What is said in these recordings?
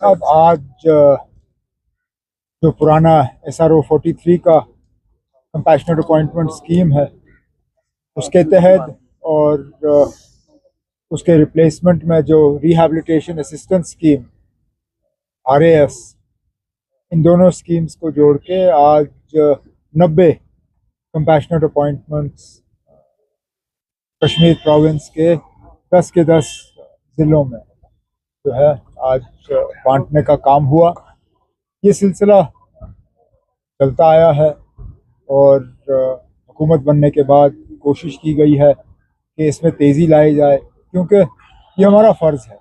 अब आज जो पुराना SRO 43 का कंपैशनेट अपॉइंटमेंट स्कीम है उसके तहत और उसके रिप्लेसमेंट में जो रिहैबिलिटेशन असिस्टेंस स्कीम RAS, इन दोनों स्कीम्स को जोड़ के आज 90 कंपैशनेट अपॉइंटमेंट्स कश्मीर प्रोविंस के 10 के 10 ज़िलों में जो है आज बांटने का काम हुआ। ये सिलसिला चलता आया है और हुकूमत बनने के बाद कोशिश की गई है कि इसमें तेज़ी लाई जाए, क्योंकि ये हमारा फ़र्ज़ है।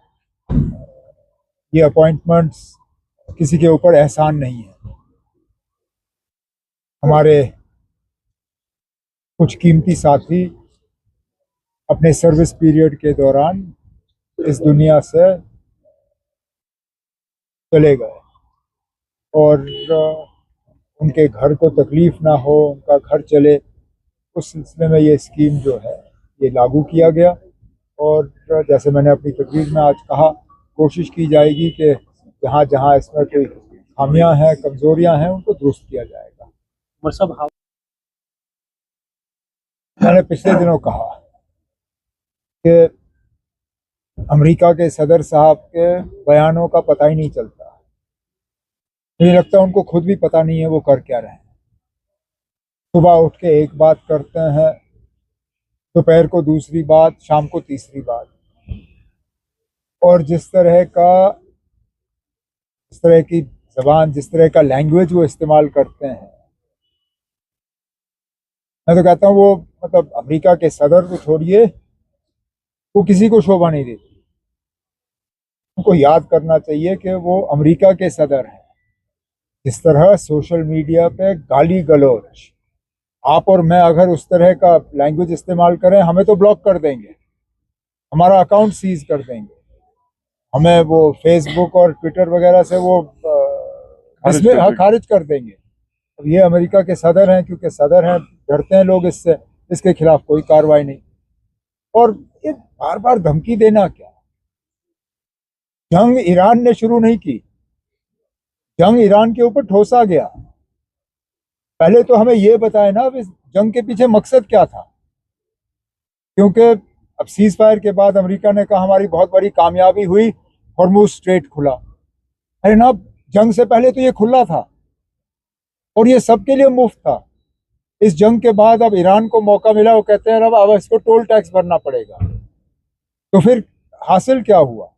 ये अपॉइंटमेंट्स किसी के ऊपर एहसान नहीं है। हमारे कुछ कीमती साथी अपने सर्विस पीरियड के दौरान इस दुनिया से चले गए और उनके घर को तकलीफ़ ना हो, उनका घर चले, उस सिलसिले में ये स्कीम जो है ये लागू किया गया। और जैसे मैंने अपनी तकरीर में आज कहा, कोशिश की जाएगी कि जहाँ जहाँ इसमें कोई खामियां हैं, कमज़ोरियां हैं, उनको दुरुस्त किया जाएगा। मैंने पिछले दिनों कहा कि अमेरिका के सदर साहब के बयानों का पता ही नहीं चलता। मुझे लगता है उनको खुद भी पता नहीं है वो कर क्या रहे हैं। सुबह उठ के एक बात करते हैं, दोपहर को दूसरी बात, शाम को तीसरी बात, और जिस तरह की जबान, जिस तरह का लैंग्वेज वो इस्तेमाल करते हैं, मैं तो कहता हूँ वो मतलब अमेरिका के सदर को छोड़िए, वो किसी को शोभा नहीं देती। उनको याद करना चाहिए कि वो अमेरिका के सदर हैं। जिस तरह सोशल मीडिया पे गाली गलौज, आप और मैं अगर उस तरह का लैंग्वेज इस्तेमाल करें, हमें तो ब्लॉक कर देंगे, हमारा अकाउंट सीज कर देंगे, हमें वो फेसबुक और ट्विटर वगैरह से वो खारिज कर देंगे। अब ये अमेरिका के सदर हैं, क्योंकि सदर हैं, डरते हैं लोग इससे, इसके खिलाफ कोई कार्रवाई नहीं। और ये बार बार धमकी देना क्या? जंग ईरान ने शुरू नहीं की, जंग ईरान के ऊपर ठोसा गया। पहले तो हमें ये बताए ना इस जंग के पीछे मकसद क्या था, क्योंकि अब सीज फायर के बाद अमेरिका ने कहा हमारी बहुत बड़ी कामयाबी हुई, हॉर्मुज स्ट्रेट खुला। अरे ना, जंग से पहले तो ये खुला था और ये सबके लिए मुफ्त था। इस जंग के बाद अब ईरान को मौका मिला, वो कहते हैं अब इसको टोल टैक्स भरना पड़ेगा। तो फिर हासिल क्या हुआ?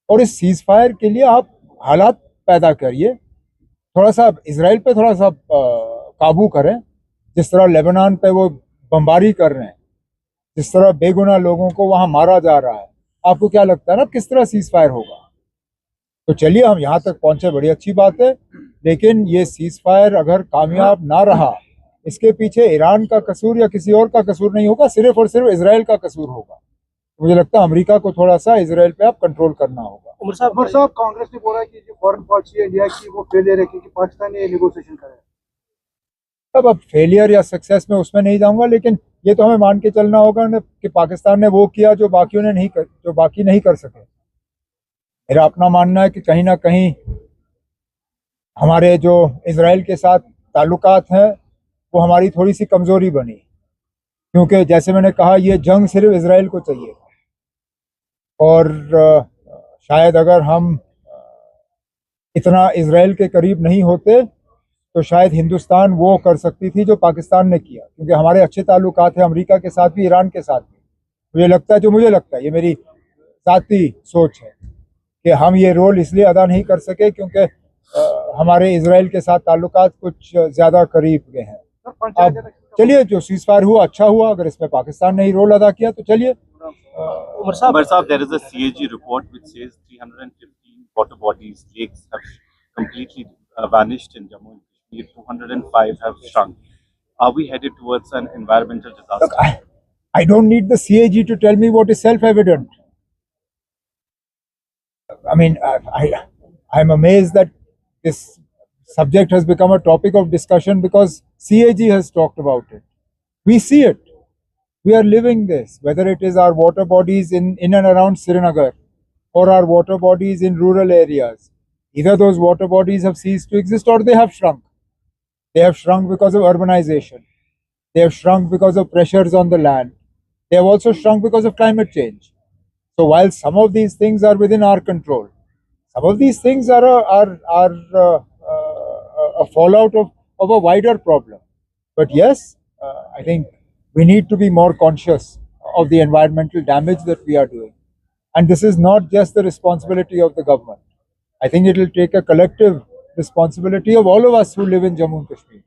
और इस सीज फायर के लिए आप हालात पैदा करिए, थोड़ा सा इसराइल पे थोड़ा सा काबू करें। जिस तरह लेबनान पे वो बमबारी कर रहे हैं, जिस तरह बेगुनाह लोगों को वहां मारा जा रहा है, आपको क्या लगता है ना किस तरह सीज फायर होगा? तो चलिए, हम यहाँ तक पहुंचे, बड़ी अच्छी बात है, लेकिन ये सीज फायर अगर कामयाब ना रहा, इसके पीछे ईरान का कसूर या किसी और का कसूर नहीं होगा, सिर्फ और सिर्फ इसराइल का कसूर होगा। मुझे लगता है अमेरिका को थोड़ा सा इसराइल पे आप कंट्रोल करना होगा। उमर साहब, कांग्रेस ने बोला कि जो फॉरेन पॉलिसी है इंडिया की वो फेलियर है, क्योंकि पाकिस्तान ने नेगोशिएशन करा है। अब फेलियर या सक्सेस में उसमें नहीं जाऊंगा, लेकिन ये तो हमें मान के चलना होगा कि पाकिस्तान ने वो किया जो बाकियों ने जो बाकी नहीं कर सके। मेरा अपना मानना है कि कहीं ना कहीं हमारे जो इसराइल के साथ ताल्लुकात हैं वो हमारी थोड़ी सी कमजोरी बनी, क्योंकि जैसे मैंने कहा ये जंग सिर्फ इसराइल को चाहिए, और शायद अगर हम इतना इसराइल के करीब नहीं होते तो शायद हिंदुस्तान वो कर सकती थी जो पाकिस्तान ने किया, क्योंकि हमारे अच्छे ताल्लुकात हैं अमेरिका के साथ भी, ईरान के साथ भी। मुझे लगता है, ये मेरी ज़ाती सोच है कि हम ये रोल इसलिए अदा नहीं कर सके क्योंकि हमारे इसराइल के साथ ताल्लुकात कुछ ज़्यादा करीब गए हैं। अब चलिए, जो सीज फायर हुआ अच्छा हुआ, अगर इसमें पाकिस्तान ने ही रोल अदा किया तो चलिए। Umar Saab, there is a CAG report which says 315 water bodies, lakes have completely vanished in Jammu and Kashmir. 205 have shrunk. Are we headed towards an environmental disaster? Look, I don't need the CAG to tell me what is self-evident. I mean, I'm amazed that this subject has become a topic of discussion because CAG has talked about it. We see it. We are living this, whether it is our water bodies in and around Srinagar, or our water bodies in rural areas. Either those water bodies have ceased to exist or they have shrunk. They have shrunk because of urbanization. They have shrunk because of pressures on the land. They have also shrunk because of climate change. So while some of these things are within our control, some of these things are a fallout of a wider problem. But yes, I think we need to be more conscious of the environmental damage that we are doing. And this is not just the responsibility of the government. I think it will take a collective responsibility of all of us who live in Jammu and Kashmir.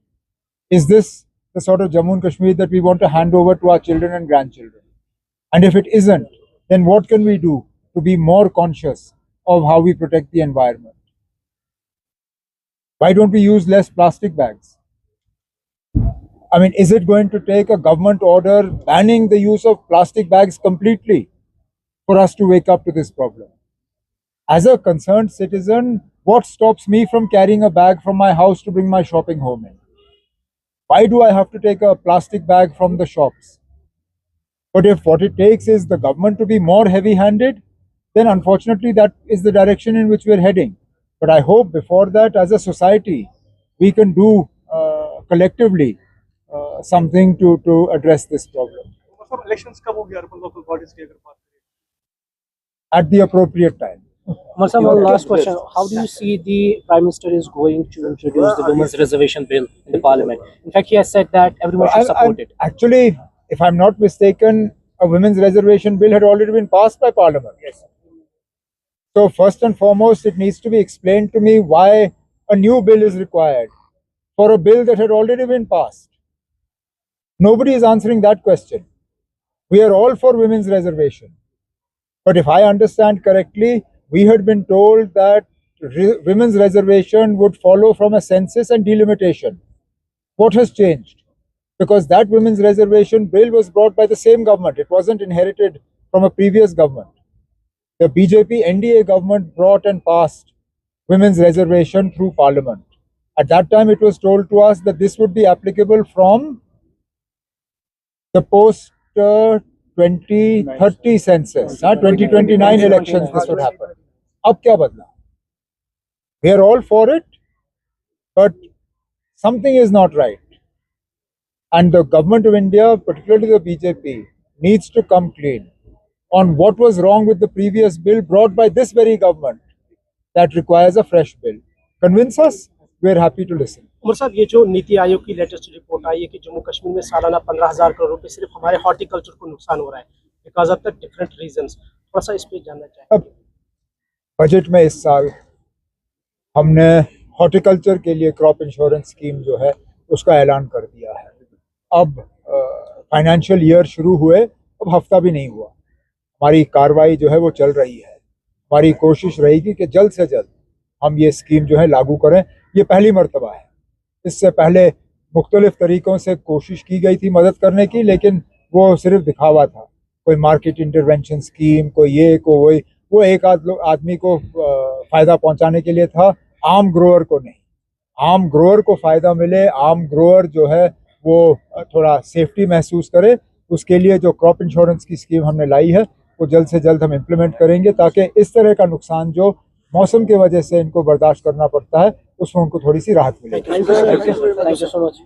Is this the sort of Jammu and Kashmir that we want to hand over to our children and grandchildren? And if it isn't, then what can we do to be more conscious of how we protect the environment? Why don't we use less plastic bags? I mean, is it going to take a government order banning the use of plastic bags completely for us to wake up to this problem? As a concerned citizen, what stops me from carrying a bag from my house to bring my shopping home in? Why do I have to take a plastic bag from the shops? But if what it takes is the government to be more heavy-handed, then unfortunately that is the direction in which we are heading. But I hope before that, as a society, we can do collectively something to address this problem मतलब elections कब होगी urban local bodies की अगर बात करें at the appropriate time. Marsa, one last question. How do you see the Prime Minister is going to introduce the Women's Reservation Bill in the Parliament? In fact, he has said that everyone should support it. Actually, if I'm not mistaken, a women's reservation bill had already been passed by Parliament. Yes. So first and foremost, it needs to be explained to me why a new bill is required for a bill that had already been passed. Nobody is answering that question. We are all for women's reservation. But if I understand correctly, we had been told that women's reservation would follow from a census and delimitation. What has changed? Because that women's reservation bill was brought by the same government. It wasn't inherited from a previous government. The BJP NDA government brought and passed women's reservation through Parliament. At that time, it was told to us that this would be applicable from the post 2030 census, 2029 elections. This would happen. Ab kya badla? We are all for it, but something is not right. And the government of India, particularly the BJP, needs to come clean on what was wrong with the previous bill brought by this very government that requires a fresh bill. Convince us, we are happy to listen. Umar साहब, ये जो नीति आयोग की latest report आई है कि जम्मू कश्मीर में सालाना 15,000 करोड़ रुपए सिर्फ हमारे हॉर्टिकल्चर को नुकसान हो रहा है because of the different reasons, थोड़ा सा इस पे जानना चाहेंगे. अब बजट में इस साल हमने हॉर्टिकल्चर के लिए क्रॉप इंश्योरेंस स्कीम जो है उसका ऐलान कर दिया है. अब फाइनेंशियल ईयर शुरू हुए, अब हफ्ता भी नहीं हुआ, हमारी कार्रवाई जो है वो चल रही है. हमारी कोशिश रहेगी कि जल्द से जल्द हम ये स्कीम जो है लागू करें. ये पहली मर्तबा है. इससे पहले मुख्तलिफ तरीक़ों से कोशिश की गई थी मदद करने की, लेकिन वो सिर्फ दिखावा था. कोई मार्केट इंटरवेंशन स्कीम, कोई ये कोई वो एक आदमी को फ़ायदा पहुंचाने के लिए था, आम ग्रोअर को नहीं. आम ग्रोअर को फ़ायदा मिले, आम ग्रोअर जो है वो थोड़ा सेफ्टी महसूस करे, उसके लिए जो क्रॉप इंश्योरेंस की स्कीम हमने लाई है वो जल्द से जल्द हम इम्प्लीमेंट करेंगे ताकि इस तरह का नुकसान जो मौसम की वजह से इनको बर्दाश्त करना पड़ता है उसमें उनको थोड़ी सी राहत मिले. Thank you so much.